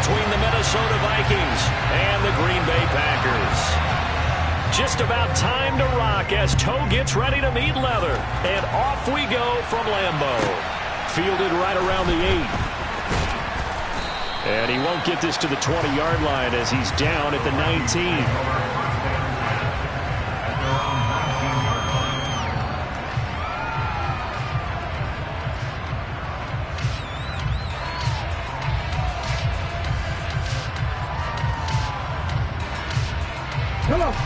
between the Minnesota Vikings and the Green Bay Packers. Just about time to rock as toe gets ready to meet leather. And off we go from Lambeau. Fielded right around the 8. And he won't get this to the 20-yard line as he's down at the 19.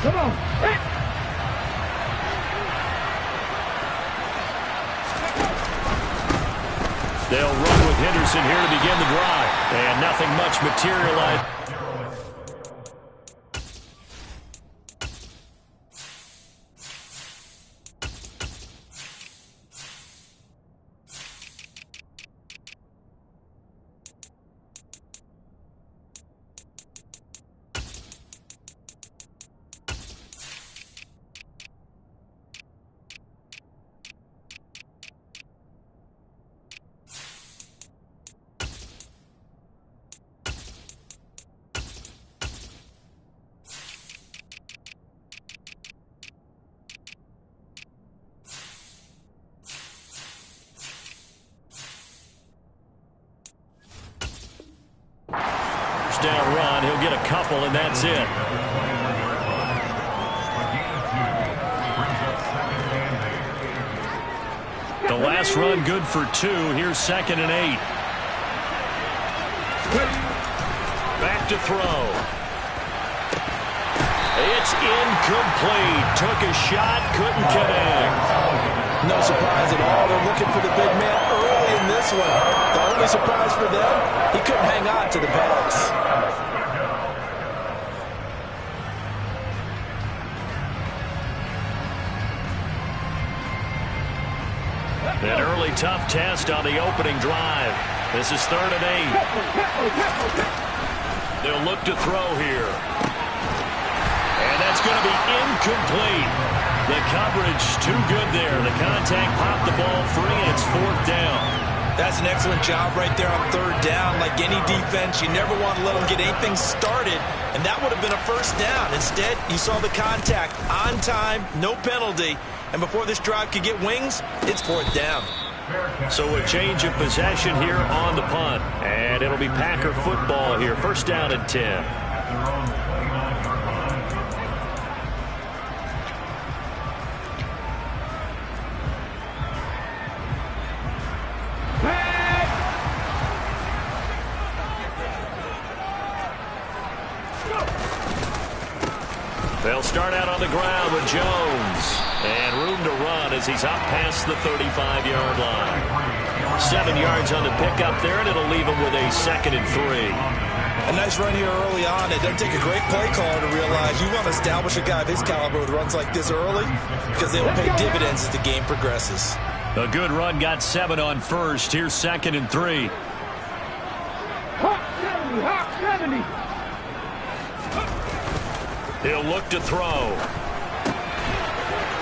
Come on. They'll run with Henderson here to begin the drive. And nothing much materialized. Down run. He'll get a couple, and that's it. The last run good for 2. Here's 2nd and 8. Back to throw. It's incomplete. Took a shot, couldn't connect. No surprise at all. They're looking for the big man early in this one. The only surprise for them, he couldn't hang on to the pass. An early tough test on the opening drive. This is 3rd and 8. They'll look to throw here. And that's going to be incomplete. The coverage too good there. The contact popped the ball free, and it's 4th down. That's an excellent job right there on 3rd down. Like any defense, you never want to let them get anything started, and that would have been a 1st down. Instead, you saw the contact on time, no penalty, and before this drive could get wings, it's 4th down. So a change of possession here on the punt, and it'll be Packer football here. 1st down and 10. They'll start out on the ground with Jones. And room to run as he's up past the 35-yard line. 7 yards on the pickup there, and it'll leave him with a 2nd and 3. A nice run here early on. It doesn't take a great play caller to realize you want to establish a guy of his caliber with runs like this early because they will pay dividends as the game progresses. A good run got 7 on 1st. Here's 2nd and 3. Hawk 70. He'll look to throw.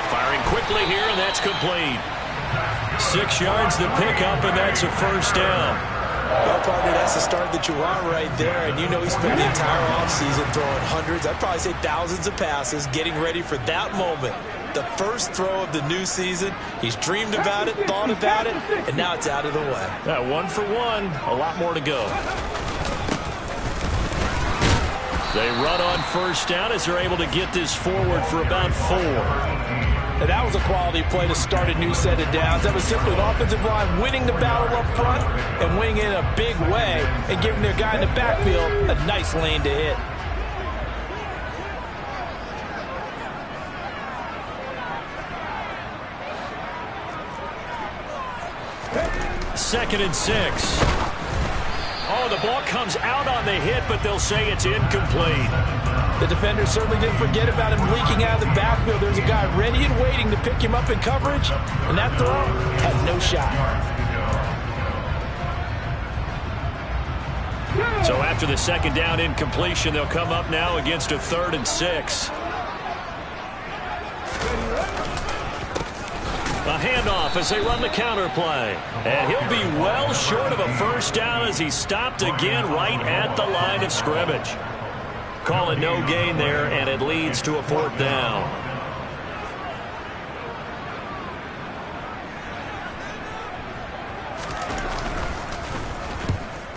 Firing quickly here, and that's complete. 6 yards to pick up, and that's a 1st down. Well, partner, that's the start that you want right there. And you know he spent the entire offseason throwing hundreds, I'd probably say thousands of passes, getting ready for that moment. The first throw of the new season. He's dreamed about it, thought about it, and now it's out of the way. 1 for 1. A lot more to go. They run on 1st down as they're able to get this forward for about 4. And that was a quality play to start a new set of downs. That was simply an offensive line winning the battle up front and winning it in a big way and giving their guy in the backfield a nice lane to hit. Second and 6. Oh, the ball comes out on the hit, but they'll say it's incomplete. The defender certainly didn't forget about him leaking out of the backfield. There's a guy ready and waiting to pick him up in coverage, and that throw had no shot. So after the 2nd down incompletion, they'll come up now against a 3rd and 6. A handoff as they run the counter play. And he'll be well short of a first down as he's stopped again right at the line of scrimmage. Call it no gain there, and it leads to a 4th down.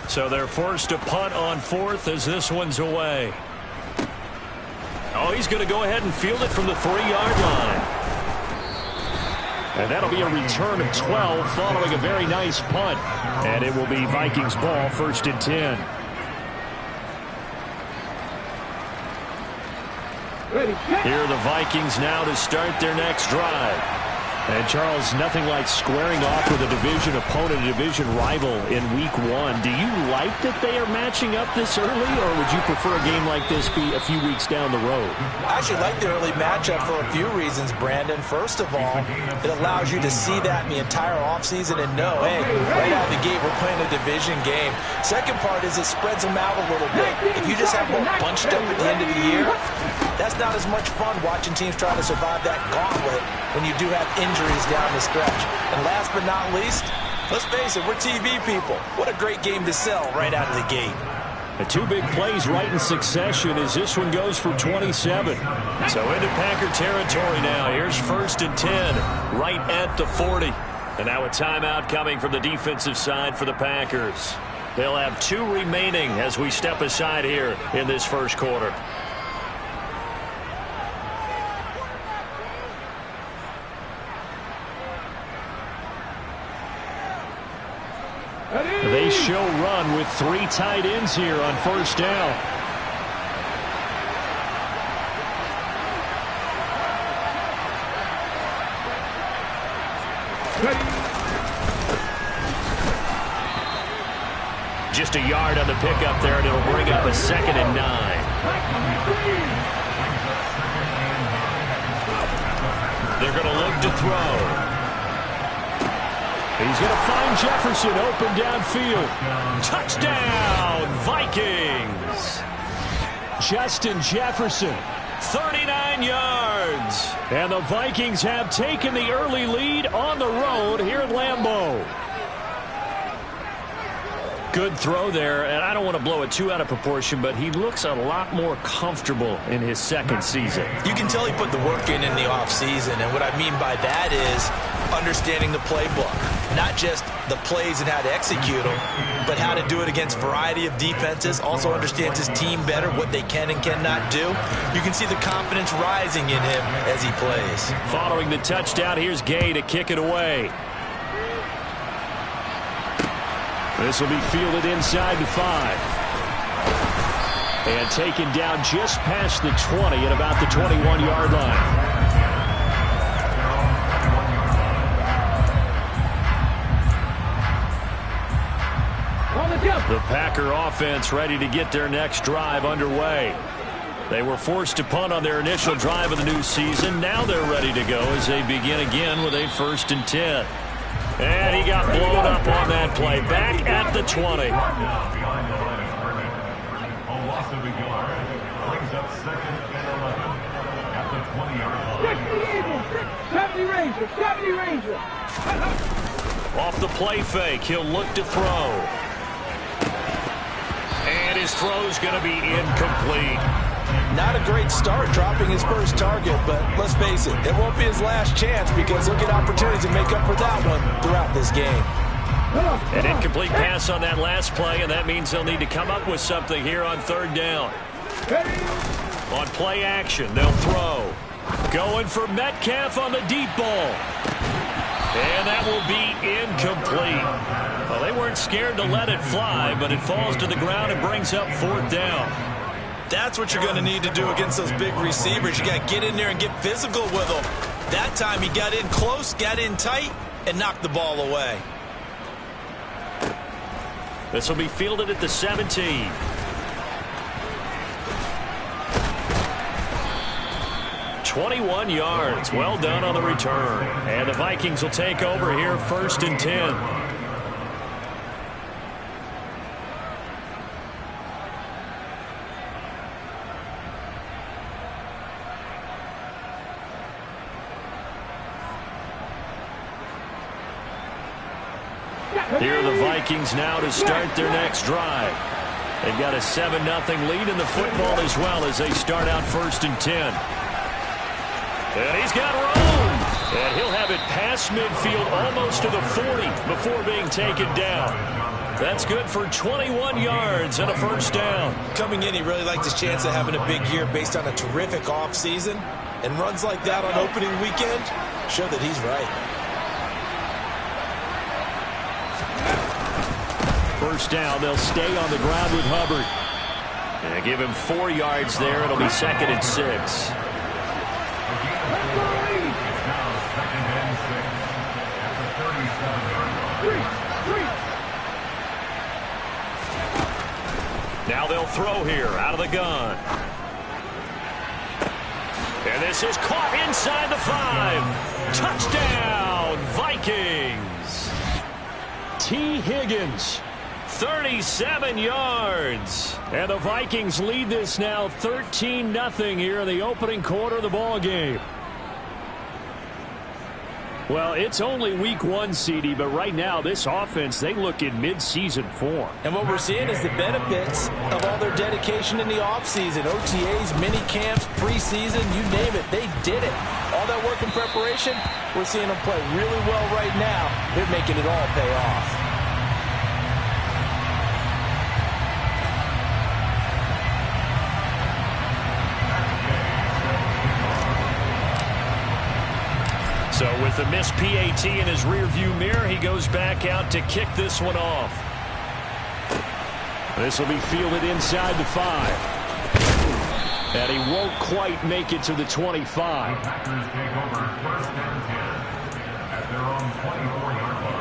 So they're forced to punt on 4th as this one's away. Oh, he's going to go ahead and field it from the 3-yard line. And that'll be a return of 12 following a very nice punt. And it will be Vikings ball, 1st and 10. Here are the Vikings now to start their next drive. And, Charles, nothing like squaring off with a division opponent, a division rival in Week 1. Do you like that they are matching up this early, or would you prefer a game like this be a few weeks down the road? I actually like the early matchup for a few reasons, Brandon. First of all, it allows you to see that in the entire offseason and know, hey, right out of the gate, we're playing a division game. Second part is it spreads them out a little bit. If you just have them bunched up at the end of the year, that's not as much fun watching teams try to survive that gauntlet when you do have injuries down the stretch. And last but not least, let's face it, we're TV people. What a great game to sell right out of the gate. The 2 big plays right in succession as this one goes for 27. So into Packer territory now. Here's 1st and 10 right at the 40. And now a timeout coming from the defensive side for the Packers. They'll have 2 remaining as we step aside here in this first quarter. They show run with 3 tight ends here on 1st down. Just a yard on the pickup there, and it'll bring up a 2nd and 9. They're going to look to throw. He's going to find Jefferson open downfield. Touchdown, Vikings. Justin Jefferson, 39 yards. And the Vikings have taken the early lead on the road here at Lambeau. Good throw there, and I don't want to blow it too out of proportion, but he looks a lot more comfortable in his 2nd season. You can tell he put the work in the offseason, and what I mean by that is understanding the playbook. Not just the plays and how to execute them, but how to do it against a variety of defenses. Also understands his team better, what they can and cannot do. You can see the confidence rising in him as he plays. Following the touchdown, here's Gay to kick it away. This will be fielded inside the 5. And taken down just past the 20 at about the 21-yard line. The Packer offense ready to get their next drive underway. They were forced to punt on their initial drive of the new season. Now they're ready to go as they begin again with a 1st and 10. And he got blown up on that play. Back at the 20. Off the play fake, he'll look to throw. And his throw's going to be incomplete. Not a great start dropping his first target, but let's face it won't be his last chance because he'll get opportunities to make up for that one throughout this game. An incomplete pass on that last play, and that means they'll need to come up with something here on 3rd down. On play action, they'll throw. Going for Metcalf on the deep ball. And that will be incomplete. Well, they weren't scared to let it fly, but it falls to the ground and brings up 4th down. That's what you're going to need to do against those big receivers. You got to get in there and get physical with them. That time he got in close, got in tight, and knocked the ball away. This will be fielded at the 17. "21 yards. Well done on the return. And the Vikings will take over here 1st and 10. Here are the Vikings now to start their next drive. They've got a 7-0 lead in the football as well as they start out 1st and 10. And he's got room. And he'll have it past midfield almost to the 40 before being taken down. That's good for 21 yards and a 1st down. Coming in, he really liked his chance of having a big year based on a terrific offseason. And runs like that on opening weekend show that he's right. 1st down, they'll stay on the ground with Hubbard. And give him 4 yards there. It'll be 2nd and 6. Now they'll throw here out of the gun. And this is caught inside the 5. Touchdown, Vikings. T. Higgins, 37 yards. And the Vikings lead this now 13-0 here in the opening quarter of the ball game. Well, it's only week 1, CD, but right now this offense, they look in mid-season form. And what we're seeing is the benefits of all their dedication in the offseason. OTAs, mini camps, preseason, you name it, they did it. All that work and preparation, we're seeing them play really well right now. They're making it all pay off. So with the missed PAT in his rearview mirror, he goes back out to kick this one off. This will be fielded inside the 5. And he won't quite make it to the 25. The Packers take over 1st and 10 at their own 24-yard line.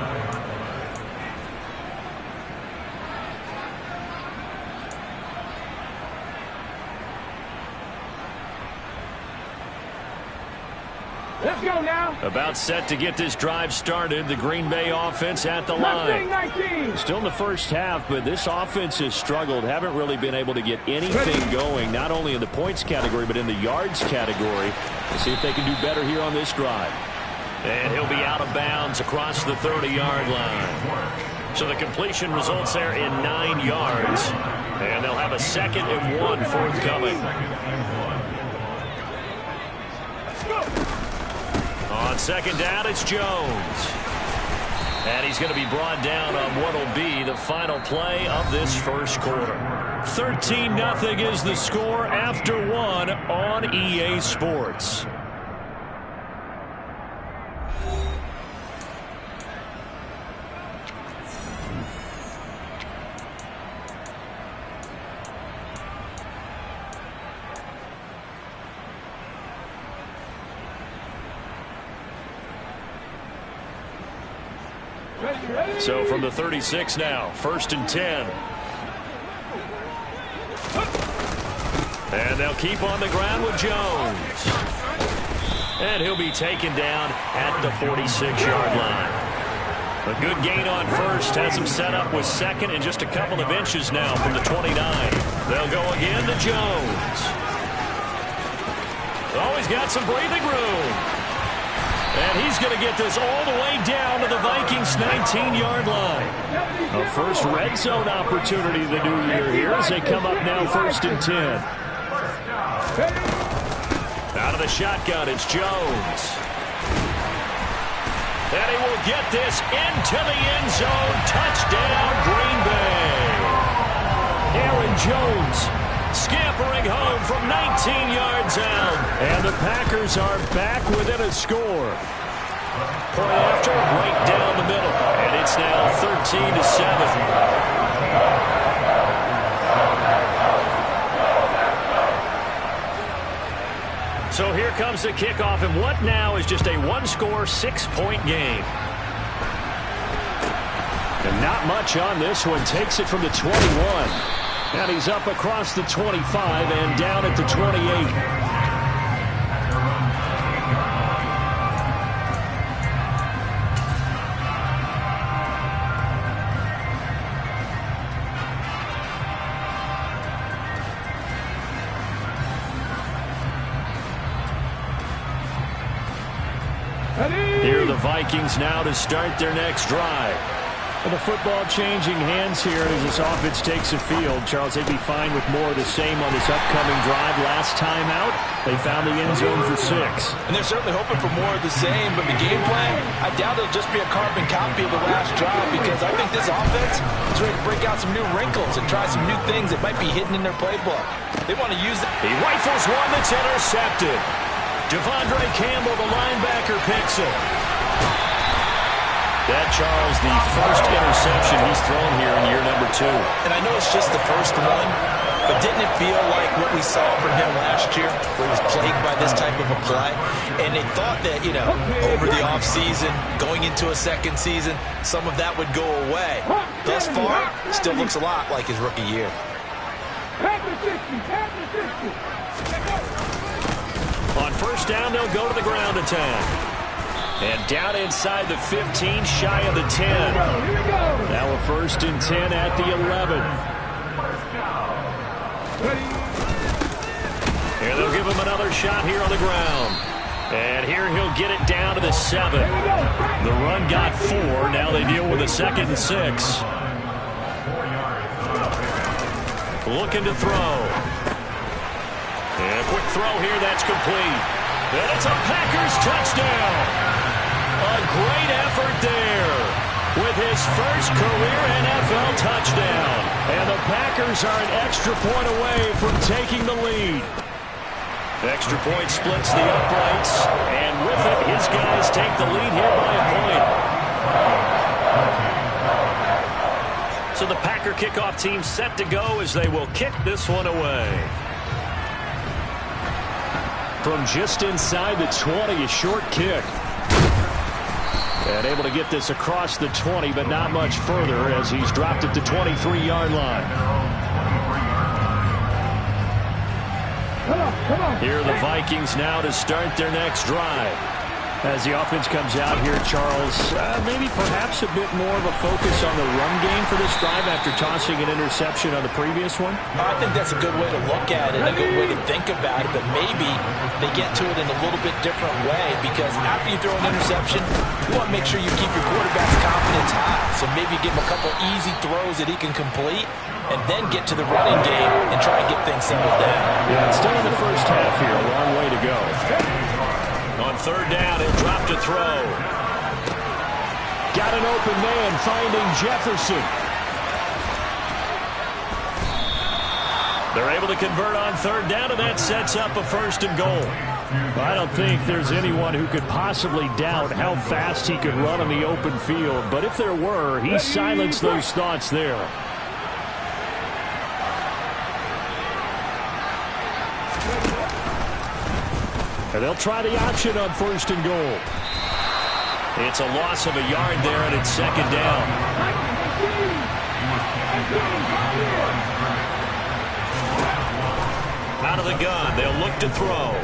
Let's go now. About set to get this drive started. The Green Bay offense at the line. 19. Still in the first half, but this offense has struggled. Haven't really been able to get anything going, not only in the points category, but in the yards category. We'll see if they can do better here on this drive. And he'll be out of bounds across the 30-yard line. So the completion results there in 9 yards. And they'll have a 2nd and 1 forthcoming. On 2nd down, it's Jones. And he's going to be brought down on what will be the final play of this first quarter. 13-0 is the score after 1 on EA Sports. So from the 36 now, 1st and 10. And they'll keep on the ground with Jones. And he'll be taken down at the 46-yard line. A good gain on 1st, has him set up with 2nd and just a couple of inches now from the 29. They'll go again to Jones. Always got some breathing room. And he's going to get this all the way down to the Vikings' 19-yard line. A first red zone opportunity of the new year here as they come up now 1st and 10. Out of the shotgun, it's Jones. And he will get this into the end zone. Touchdown, Green Bay. Aaron Jones scampering home from 19 yards out. And the Packers are back within a score. Point after, right down the middle. And it's now 13-7. So here comes the kickoff, and what now is just a one-score, 6-point game. And not much on this one. Takes it from the 21. And he's up across the 25 and down at the 28. Here are the Vikings now to start their next drive. Well, the football changing hands here as this offense takes the field. Charles, they'd be fine with more of the same on this upcoming drive. Last time out, they found the end zone for 6. And they're certainly hoping for more of the same, but the game plan, I doubt it'll just be a carbon copy of the last drive, because I think this offense is ready to break out some new wrinkles and try some new things that might be hidden in their playbook. They want to use that. He rifles one that's intercepted. Devondre Campbell, the linebacker, picks it. That, Charles, the first interception he's thrown here in year number 2. And I know it's just the first one, but didn't it feel like what we saw from him last year, where he was plagued by this type of a play? And they thought that, over the offseason, going into a second season, some of that would go away. Thus far, still looks a lot like his rookie year. On first down, they'll go to the ground attack. And down inside the 15, shy of the 10. Now a 1st and 10 at the 11. And they'll give him another shot here on the ground. And here he'll get it down to the 7. The run got 4. Now they deal with a 2nd and 6. Looking to throw. And a quick throw here, that's complete. And it's a Packers touchdown. A great effort there with his first career NFL touchdown. And the Packers are an extra point away from taking the lead. Extra point splits the uprights, and with it, his guys take the lead here by a point. So the Packer kickoff team set to go as they will kick this one away. From just inside the 20, a short kick. And able to get this across the 20, but not much further as he's dropped it to 23-yard line. Here are the Vikings now to start their next drive. As the offense comes out here, Charles, maybe perhaps a bit more of a focus on the run game for this drive after tossing an interception on the previous one? I think that's a good way to look at it, a good way to think about it, but maybe they get to it in a little bit different way, because after you throw an interception, you want to make sure you keep your quarterback's confidence high. So maybe give him a couple easy throws that he can complete, and then get to the running game and try and get things settled down. Yeah, it's still in the first half here, a long way to go. On third down, he'll drop to throw. Got an open man finding Jefferson. They're able to convert on third down, and that sets up a 1st and goal. I don't think there's anyone who could possibly doubt how fast he could run on the open field, but if there were, he silenced those thoughts there. And they'll try the option on 1st and goal. It's a loss of a yard there, and it's 2nd down. Out of the gun, they'll look to throw.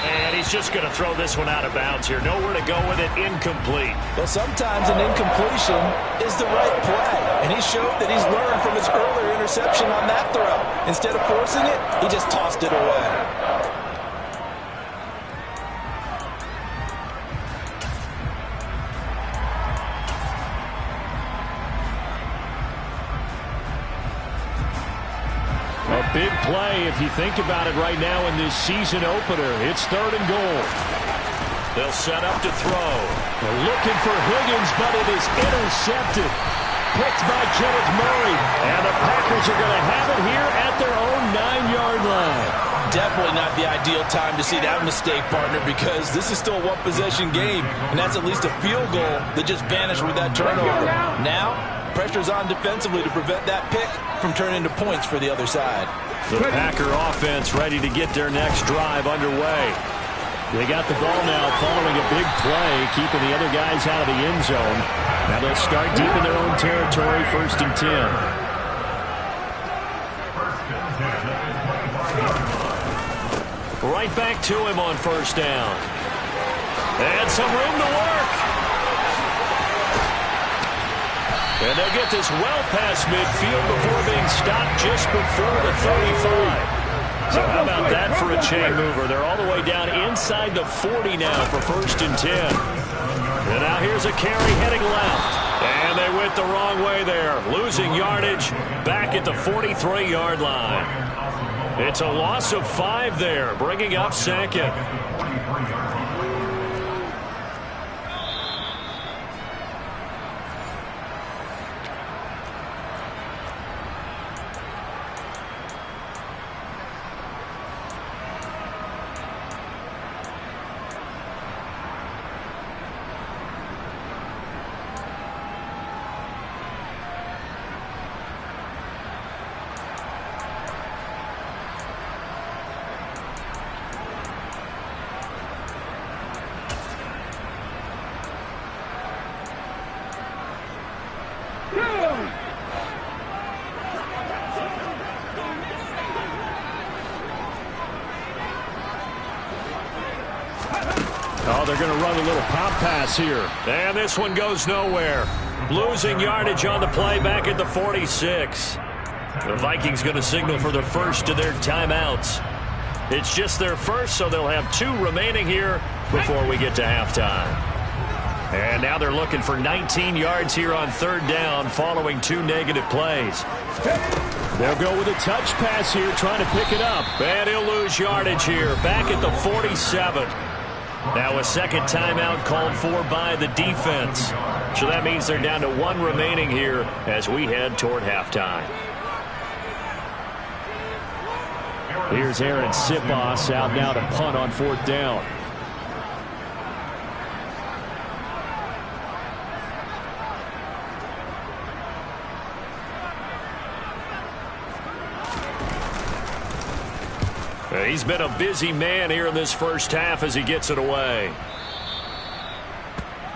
And he's just going to throw this one out of bounds here. Nowhere to go with it, incomplete. Well, sometimes an incompletion is the right play. And he showed that he's learned from his earlier interception on that throw. Instead of forcing it, he just tossed it away. A big play if you think about it right now in this season opener. It's 3rd and goal. They'll set up to throw. They're looking for Higgins, but it is intercepted. Picked by Kenneth Murray. And the Packers are going to have it here at their own 9-yard line. Definitely not the ideal time to see that mistake, partner, because this is still a one-possession game, and that's at least a field goal that just vanished with that turnover. Now, pressure's on defensively to prevent that pick from turning into points for the other side. The Packer offense ready to get their next drive underway. They got the ball now following a big play, keeping the other guys out of the end zone. Now they'll start deep in their own territory, 1st and 10. Right back to him on 1st down. And some room to work. And they'll get this well past midfield before being stopped just before the 35. So how about that for a chain mover? They're all the way down inside the 40 now for 1st and 10. And now here's a carry heading left. And they went the wrong way there, losing yardage back at the 43-yard line. It's a loss of 5 there, bringing up second. Oh, they're going to run a little pop pass here. And this one goes nowhere. Losing yardage on the play back at the 46. The Vikings going to signal for the first of their timeouts. It's just their first, so they'll have 2 remaining here before we get to halftime. And now they're looking for 19 yards here on 3rd down following 2 negative plays. They'll go with a touch pass here, trying to pick it up. And he'll lose yardage here, back at the 47. Now a second timeout called for by the defense. So that means they're down to 1 remaining here as we head toward halftime. Here's Aaron Sipos out now to punt on 4th down. He's been a busy man here in this first half as he gets it away.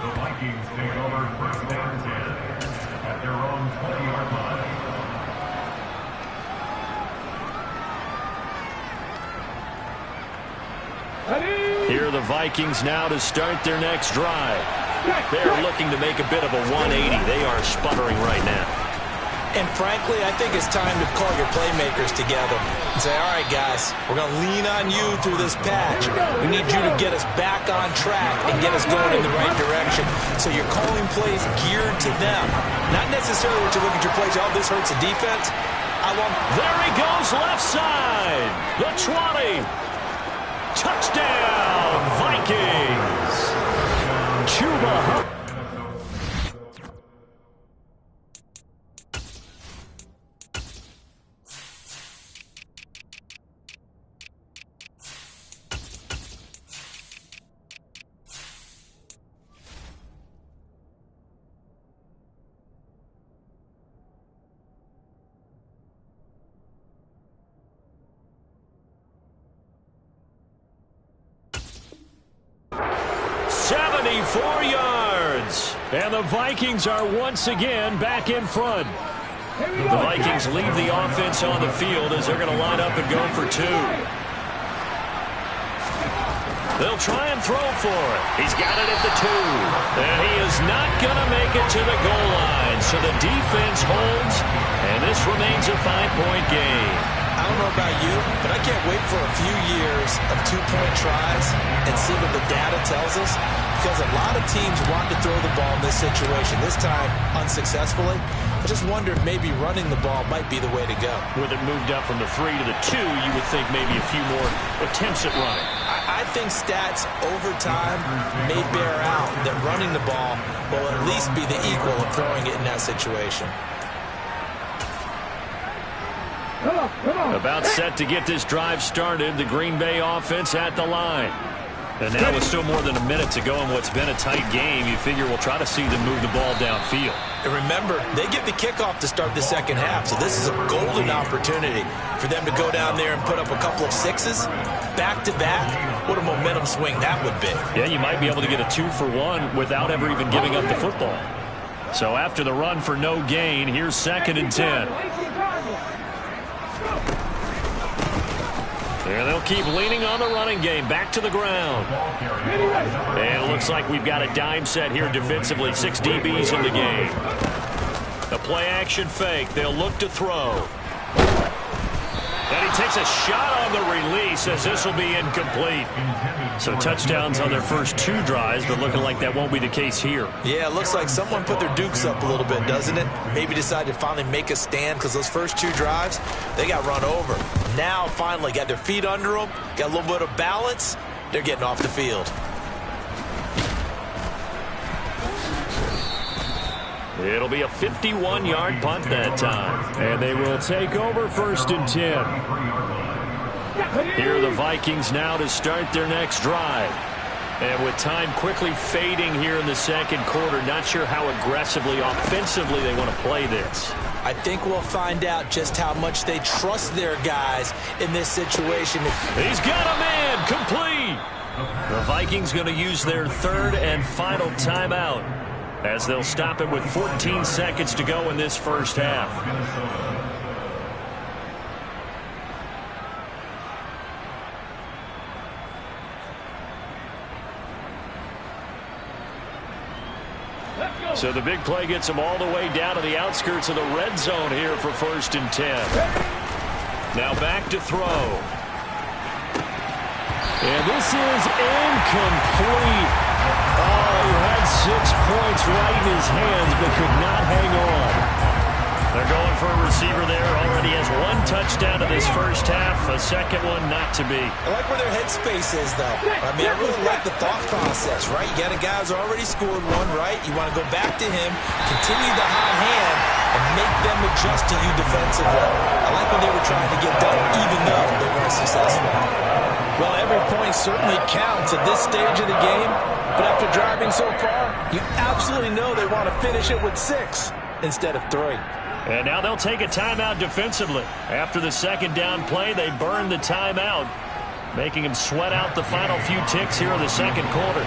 The Vikings take over 1st and 10 at their own 20-yard line. Here are the Vikings now to start their next drive. They're looking to make a bit of a 180. They are sputtering right now. And frankly, I think it's time to call your playmakers together and say, all right, guys, we're going to lean on you through this patch. We need you to get us back on track and get us going in the right direction. So you're calling plays geared to them. Not necessarily what you look at your plays, oh, this hurts the defense. There he goes, left side. The 20. Touchdown, Vikings. Chuba Hubbard. And the Vikings are once again back in front. The Vikings leave the offense on the field as they're going to line up and go for 2. They'll try and throw for it. He's got it at the 2. And he is not going to make it to the goal line. So the defense holds, and this remains a 5-point game. I don't know about you, but I can't wait for a few years of 2-point tries and see what the data tells us. Because a lot of teams want to throw the ball in this situation, this time unsuccessfully. I just wonder if maybe running the ball might be the way to go. With it moved up from the 3 to the 2, you would think maybe a few more attempts at running. I think stats over time may bear out that running the ball will at least be the equal of throwing it in that situation. About set to get this drive started, the Green Bay offense at the line. And now with still more than a minute to go in what's been a tight game, you figure we'll try to see them move the ball downfield. And remember, they get the kickoff to start the second half, so this is a golden opportunity for them to go down there and put up a couple of 6s back-to-back. What a momentum swing that would be. Yeah, you might be able to get a 2-for-1 without ever even giving up the football. So after the run for no gain, here's 2nd and 10. And they'll keep leaning on the running game. Back to the ground. And it looks like we've got a dime set here defensively. 6 DBs in the game. A play-action fake. They'll look to throw. And he takes a shot on the release as this will be incomplete. So touchdowns on their first 2 drives, but looking like that won't be the case here. Yeah, it looks like someone put their dukes up a little bit, doesn't it? Maybe decided to finally make a stand because those first 2 drives, they got run over. Now, finally, got their feet under them, got a little bit of balance. They're getting off the field. It'll be a 51-yard punt that time. And they will take over 1st and 10. Here are the Vikings now to start their next drive. And with time quickly fading here in the second quarter, not sure how aggressively, offensively they want to play this. I think we'll find out just how much they trust their guys in this situation. He's got a man, complete. The Vikings going to use their 3rd and final timeout, as they'll stop it with 14 seconds to go in this first half. So the big play gets them all the way down to the outskirts of the red zone here for 1st and 10. Now back to throw. And this is incomplete. Oh, he had 6 points right in his hands, but could not hang on. They're going for a receiver there. Already has 1 touchdown in this first half. A second one not to be. I like where their headspace is, though. I mean, I really like the thought process, right? You got a guy who's already scored 1, right? You want to go back to him, continue the hot hand, and make them adjust to you defensively. I like what they were trying to get done, even though they weren't successful. Well, every point certainly counts at this stage of the game, but after driving so far, you absolutely know they want to finish it with 6 instead of 3. And now they'll take a timeout defensively. After the second down play, they burn the timeout, making them sweat out the final few ticks here in the second quarter.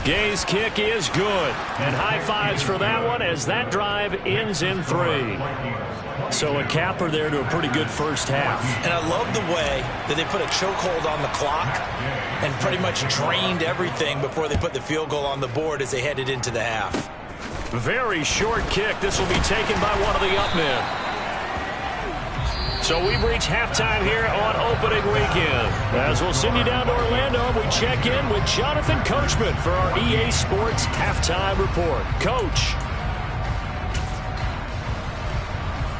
Gay's kick is good. And high fives for that one as that drive ends in 3. So a capper there to a pretty good first half. And I love the way that they put a chokehold on the clock and pretty much drained everything before they put the field goal on the board as they headed into the half. Very short kick. This will be taken by one of the up men. So we've reached halftime here on opening weekend. As we'll send you down to Orlando, we check in with Jonathan Coachman for our EA Sports Halftime Report. Coach.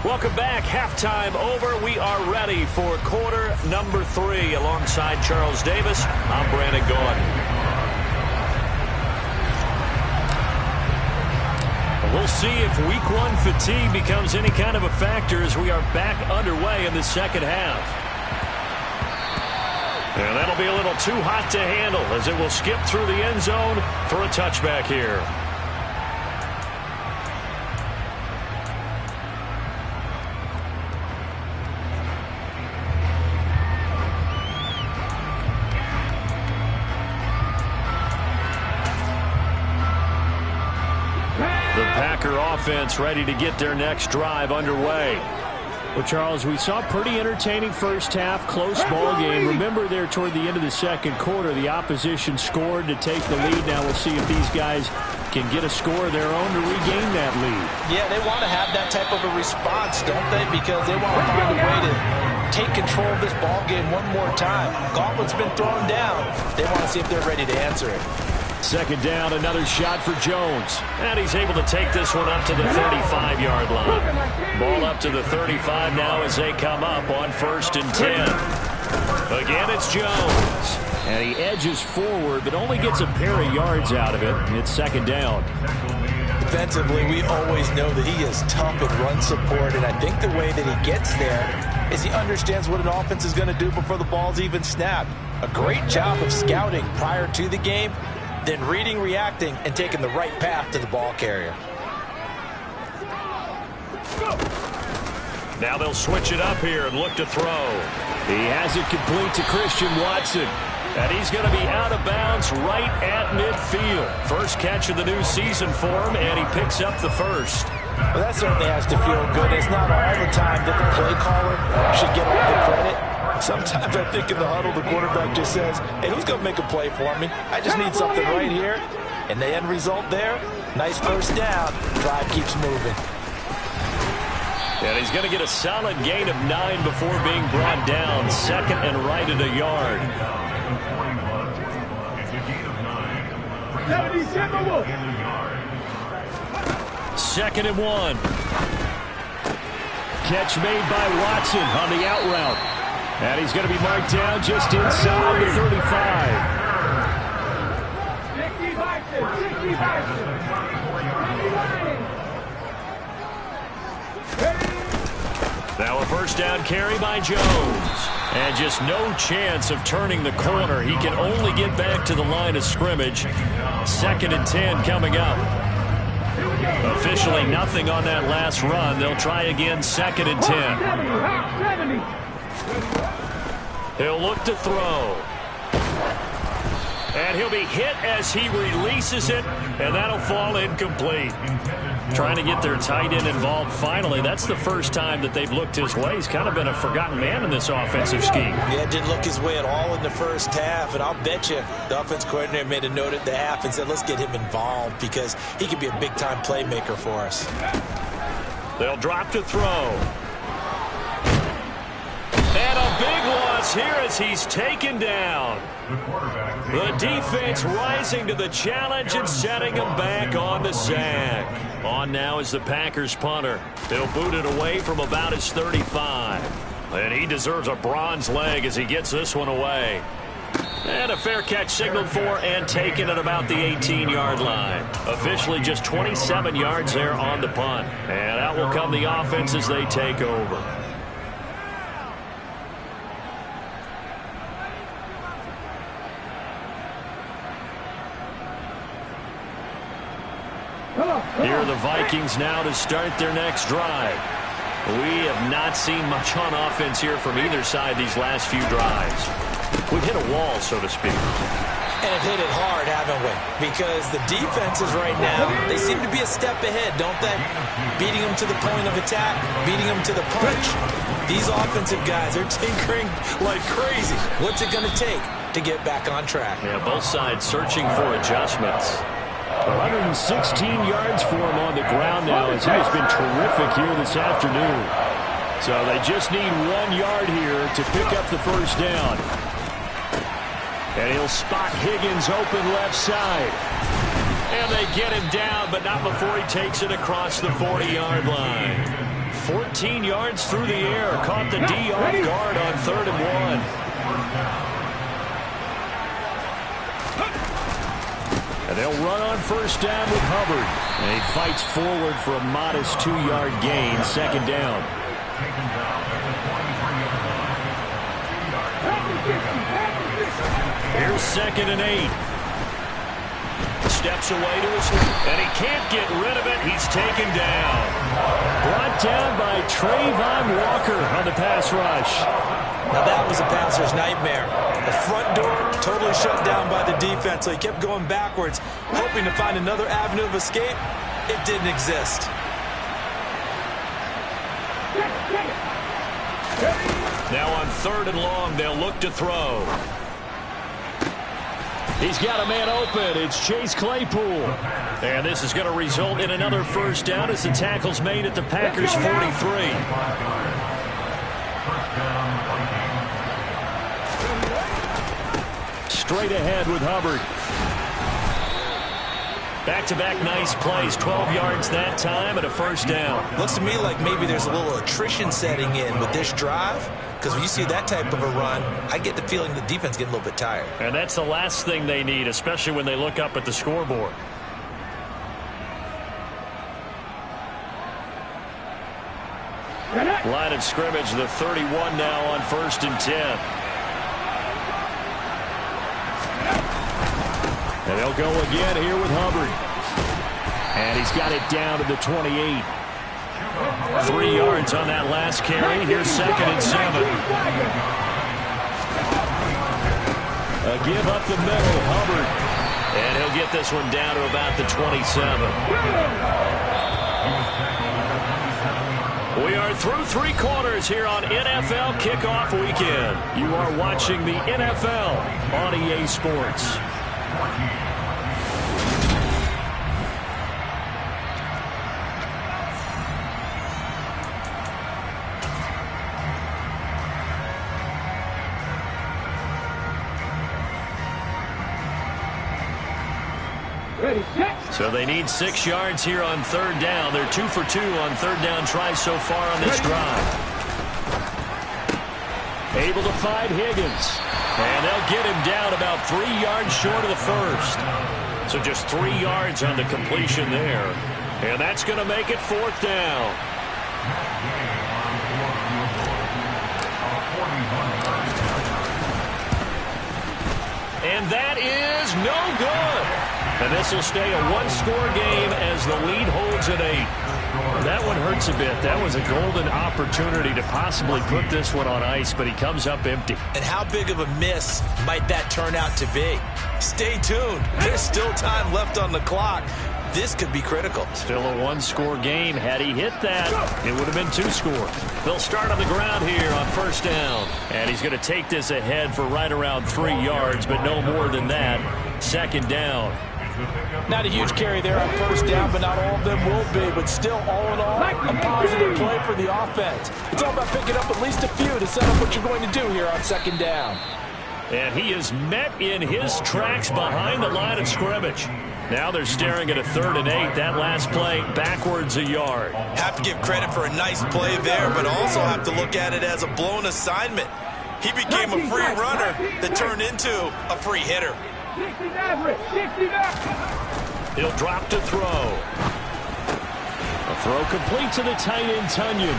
Welcome back. Halftime over. We are ready for quarter number 3. Alongside Charles Davis, I'm Brandon Gaudin. We'll see if week 1 fatigue becomes any kind of a factor as we are back underway in the second half. And that'll be a little too hot to handle as it will skip through the end zone for a touchback here. Offense ready to get their next drive underway. Well, Charles, we saw a pretty entertaining first half, close ball game. Remember there toward the end of the second quarter, the opposition scored to take the lead. Now we'll see if these guys can get a score of their own to regain that lead. Yeah, they want to have that type of a response, don't they? Because they want to find a way to take control of this ball game one more time. Gauntlet's been thrown down. They want to see if they're ready to answer it. Second down, another shot for Jones. And he's able to take this one up to the 35-yard line. Ball up to the 35 now as they come up on 1st and 10. Again, it's Jones. And he edges forward, but only gets a pair of yards out of it. It's second down. Defensively, we always know that he is tough in run support, and I think the way that he gets there is he understands what an offense is going to do before the ball's even snapped. A great job of scouting prior to the game, then reading, reacting, and taking the right path to the ball carrier. Now they'll switch it up here and look to throw. He has it complete to Christian Watson. And he's going to be out of bounds right at midfield. First catch of the new season for him, and he picks up the first. Well, that certainly has to feel good. It's not all the time that the play caller should get all the credit. Sometimes I think in the huddle, the quarterback just says, hey, who's going to make a play for me? I just need something right here. And the end result there, nice first down. Drive keeps moving. And he's going to get a solid gain of 9 before being brought down. Second and right at a yard. 2nd and 1. Catch made by Watson on the out route. And he's going to be marked down just inside the 35. Now a first down carry by Jones. And just no chance of turning the corner. He can only get back to the line of scrimmage. 2nd and 10 coming up. Officially nothing on that last run. They'll try again 2nd and 10. He'll look to throw. And he'll be hit as he releases it, and that'll fall incomplete. Trying to get their tight end involved finally. That's the first time that they've looked his way. He's kind of been a forgotten man in this offensive scheme. Yeah, didn't look his way at all in the first half, and I'll bet you the offense coordinator made a note at the half and said, let's get him involved because he could be a big-time playmaker for us. They'll drop to throw. And a big loss here as he's taken down. The defense rising to the challenge and setting him back on the sack. On now is the Packers punter. They'll boot it away from about his 35. And he deserves a bronze leg as he gets this one away. And a fair catch signaled for and taken at about the 18-yard line. Officially just 27 yards there on the punt. And out will come the offense as they take over. Here are the Vikings now to start their next drive. We have not seen much on offense here from either side these last few drives. We've hit a wall, so to speak. And have hit it hard, haven't we? Because the defenses right now, they seem to be a step ahead, don't they? Beating them to the point of attack, beating them to the punch. These offensive guys are tinkering like crazy. What's it going to take to get back on track? Yeah, both sides searching for adjustments. 116 yards for him on the ground now as he has been terrific here this afternoon. So they just need 1 yard here to pick up the first down. And he'll spot Higgins open left side. And they get him down, but not before he takes it across the 40-yard line. 14 yards through the air. Caught the D off guard on 3rd and 1. And they'll run on first down with Hubbard. And he fights forward for a modest 2-yard gain, 2nd down. Here's 2nd and 8. Steps away to his left, and he can't get rid of it. He's taken down. Brought down by Trayvon Walker on the pass rush. Now that was a passer's nightmare. The front door totally shut down by the defense, so he kept going backwards, hoping to find another avenue of escape. It didn't exist. Now on 3rd and long, they'll look to throw. He's got a man open. It's Chase Claypool. And this is going to result in another first down as the tackle's made at the Packers' 43. Straight ahead with Hubbard. Back-to-back nice plays, 12 yards that time and a first down. Looks to me like maybe there's a little attrition setting in with this drive, because when you see that type of a run, I get the feeling the defense getting a little bit tired. And that's the last thing they need, especially when they look up at the scoreboard. Line of scrimmage, the 31 now on 1st and 10. And they'll go again here with Hubbard. And he's got it down to the 28. 3 yards on that last carry. Here's 2nd and 7. A give up the middle, Hubbard. And he'll get this one down to about the 27. We are through 3 quarters here on NFL Kickoff Weekend. You are watching the NFL on EA Sports. So they need 6 yards here on third down. They're 2 for 2 on third down tries so far on this drive. Able to find Higgins. And they'll get him down about 3 yards short of the first. So just 3 yards on the completion there. And that's going to make it fourth down. And that is no good. And this will stay a one-score game as the lead holds at 8. That one hurts a bit. That was a golden opportunity to possibly put this one on ice, but he comes up empty. And how big of a miss might that turn out to be? Stay tuned. There's still time left on the clock. This could be critical. Still a one-score game. Had he hit that, it would have been 2 scores. They'll start on the ground here on first down. And he's going to take this ahead for right around 3 yards, but no more than that. Second down. Not a huge carry there on first down, but not all of them will be. But still, all in all, a positive play for the offense. It's all about picking up at least a few to set up what you're going to do here on second down. And he is met in his tracks behind the line of scrimmage. Now they're staring at a 3rd and 8. That last play, backwards a yard. Have to give credit for a nice play there, but also have to look at it as a blown assignment. He became a free runner that turned into a free hitter. He'll drop to throw. A throw complete to the tight end, Tunyon.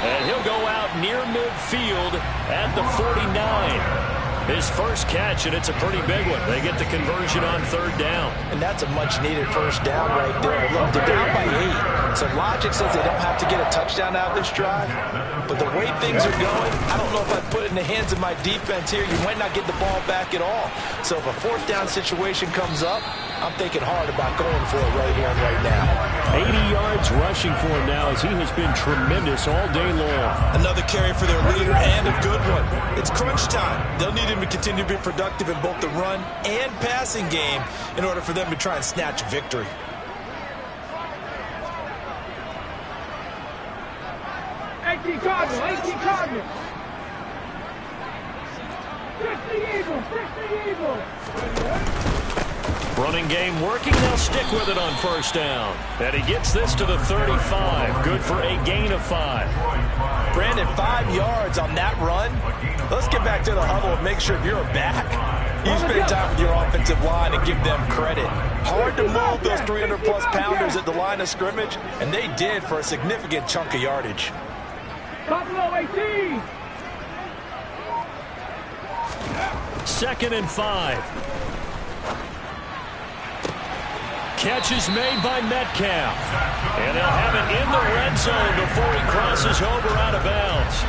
And he'll go out near midfield at the 49. His first catch, and it's a pretty big one. They get the conversion on third down. And that's a much-needed first down right there. Look, they're down by 8. So logic says they don't have to get a touchdown out of this drive. But the way things are going, I don't know if I'd put it in the hands of my defense here. You might not get the ball back at all. So if a fourth down situation comes up, I'm thinking hard about going for it right here and right now. 80 yards rushing for him now as he has been tremendous all day long. Another carry for their leader and a good one. It's crunch time. They'll need him to continue to be productive in both the run and passing game in order for them to try and snatch a victory. Cardinal. Fix the Eagle. Running game working. They'll stick with it on first down. And he gets this to the 35. Good for a gain of 5. Brandon, 5 yards on that run. Let's get back to the huddle and make sure if you're back, you spend time with your offensive line and give them credit. Hard to move those 300-plus pounders at the line of scrimmage, and they did for a significant chunk of yardage. Buffalo 18. 2nd and 5. Catch is made by Metcalf. And they'll have it in the red zone before he crosses over out of bounds.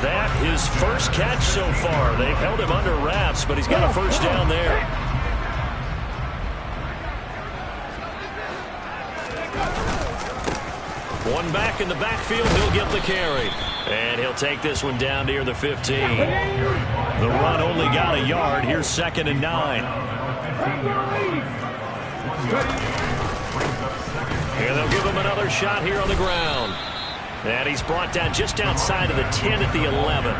That his first catch so far. They've held him under wraps, but he's got a first down there. One back in the backfield, he'll get the carry. And he'll take this one down near the 15. The run only got a yard. Here's 2nd and 9. And they'll give him another shot here on the ground. And he's brought down just outside of the 10 at the 11.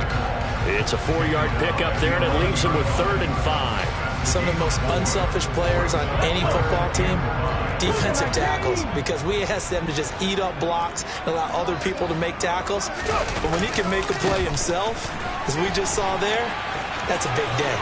It's a 4-yard pickup there, and it leaves him with 3rd and 5. Some of the most unselfish players on any football team, defensive tackles, because we ask them to just eat up blocks and allow other people to make tackles. But when he can make a play himself, as we just saw there, that's a big day.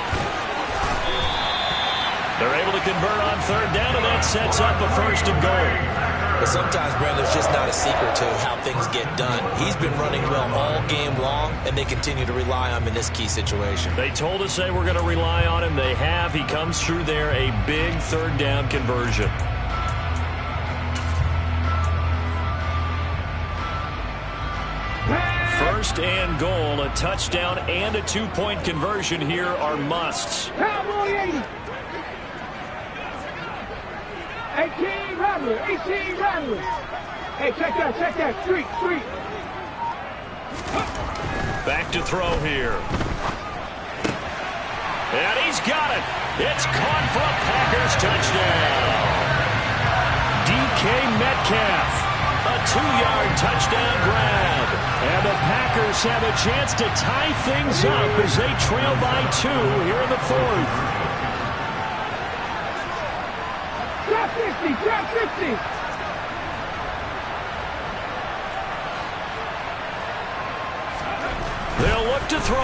They're able to convert on third down, and that sets up a 1st and goal. But sometimes, Brandon, there's just not a secret to how things get done. He's been running well all game long, and they continue to rely on him in this key situation. They told us they were going to rely on him. They have. He comes through there, a big 3rd down conversion. First and goal, a touchdown and a 2-point conversion here are musts. Cowboy 80. 18 Rattler. Hey, check that. Street. Back to throw here. And he's got it. It's caught for a Packers touchdown. DK Metcalf. A 2-yard touchdown grab. And the Packers have a chance to tie things up as they trail by 2 here in the 4th. 50, trap 50. They'll look to throw.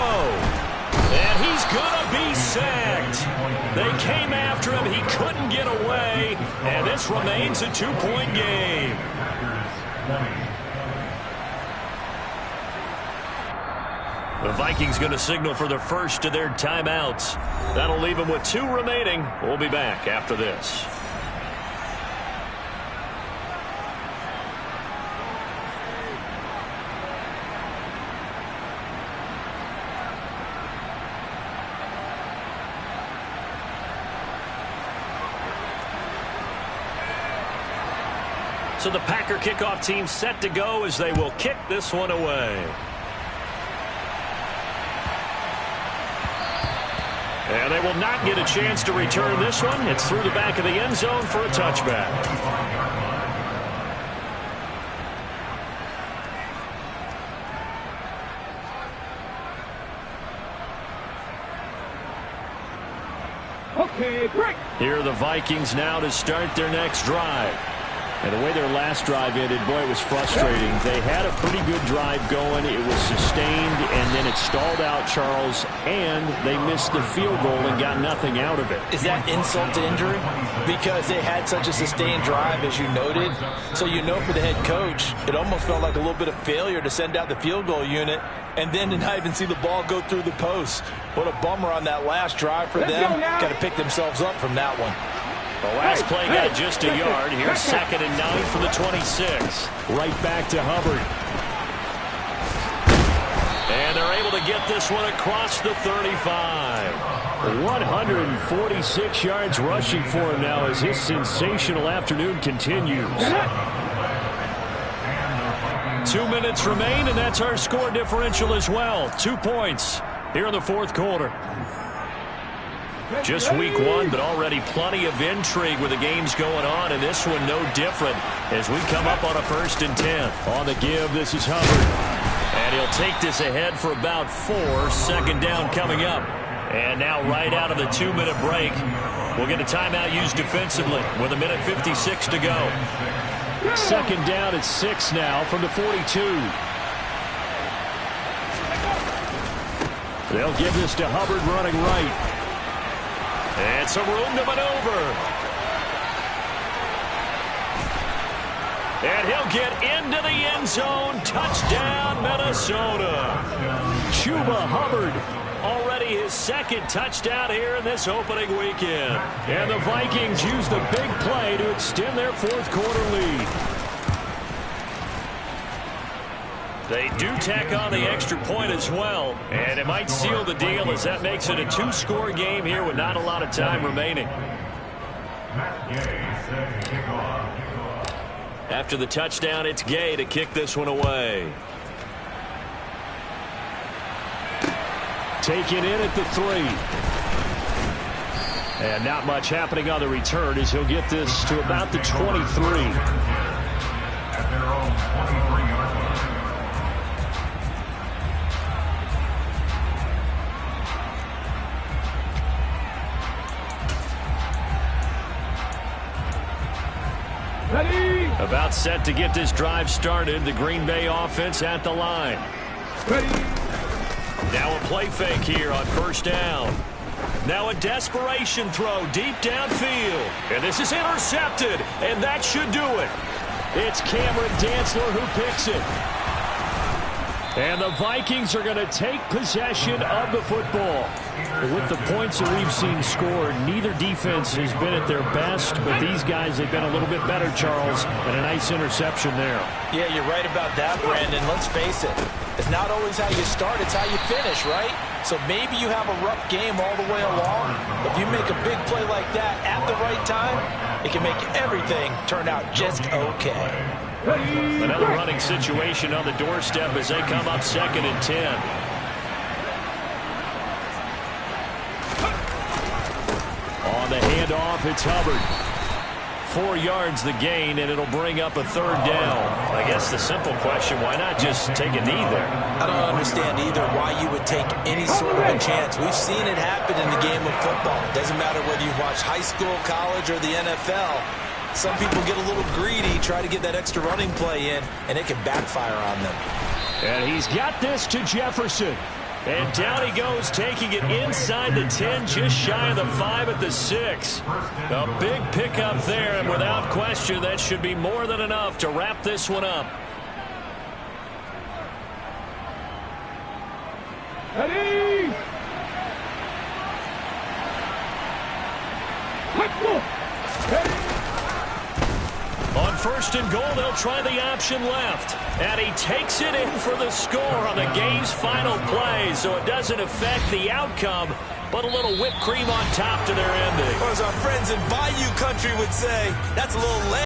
And he's going to be sacked. They came after him. He couldn't get away. And this remains a 2-point game. The Vikings going to signal for the first of their timeouts. That'll leave them with 2 remaining. We'll be back after this. So the Packer kickoff team set to go as they will kick this one away. And they will not get a chance to return this one. It's through the back of the end zone for a touchback. Okay, break. Here are the Vikings now to start their next drive. And the way their last drive ended, boy, it was frustrating. They had a pretty good drive going. It was sustained, and then it stalled out, Charles, and they missed the field goal and got nothing out of it. Is that insult to injury? Because they had such a sustained drive, as you noted. So you know for the head coach, it almost felt like a little bit of failure to send out the field goal unit and then to not even see the ball go through the post. What a bummer on that last drive for them. Got to pick themselves up from that one. The last play got just a yard. Here's 2nd and 9 from the 26. Right back to Hubbard. And they're able to get this one across the 35. 146 yards rushing for him now as his sensational afternoon continues. 2 minutes remain, and that's our score differential as well. 2 points here in the fourth quarter. Just week 1, but already plenty of intrigue with the games going on, and this one no different as we come up on a 1st and 10. On the give, this is Hubbard. And he'll take this ahead for about 4. 2nd down coming up. And now right out of the 2-minute break, we'll get a timeout used defensively with 1:56 to go. 2nd down at 6 now from the 42. They'll give this to Hubbard running right. And some room to maneuver. And he'll get into the end zone. Touchdown, Minnesota. Chuba Hubbard. Already his 2nd touchdown here in this opening weekend. And the Vikings use the big play to extend their fourth quarter lead. They do tack on the extra point as well, and it might seal the deal as that makes it a 2-score game here with not a lot of time remaining. After the touchdown, it's Gay to kick this one away. Taken in at the 3. And not much happening on the return as he'll get this to about the 23. At their own 23-yard line. Ready. About set to get this drive started. The Green Bay offense at the line. Ready. Now a play fake here on 1st down. Now a desperation throw deep downfield. And this is intercepted, and that should do it. It's Cameron Dantzler who picks it. And the Vikings are going to take possession of the football. With the points that we've seen scored, neither defense has been at their best, but these guys have been a little bit better, Charles, and a nice interception there. Yeah, you're right about that, Brandon. Let's face it. It's not always how you start, it's how you finish, right? So maybe you have a rough game all the way along. If you make a big play like that at the right time, it can make everything turn out just okay. Another running situation on the doorstep as they come up 2nd and 10. On the handoff, it's Hubbard. 4 yards the gain, and it'll bring up a 3rd down. I guess the simple question, why not just take a knee there? I don't understand either why you would take any sort of a chance. We've seen it happen in the game of football. It doesn't matter whether you watch high school, college, or the NFL. Some people get a little greedy, try to get that extra running play in, and it can backfire on them. And he's got this to Jefferson. And down he goes, taking it inside the 10, just shy of the 5 at the 6. A big pickup there, and without question, that should be more than enough to wrap this one up. Ready? Let's go. Ready? On first and goal, they'll try the option left. And he takes it in for the score on the game's final play, so it doesn't affect the outcome, but a little whipped cream on top to their ending. Or as our friends in Bayou Country would say, that's a little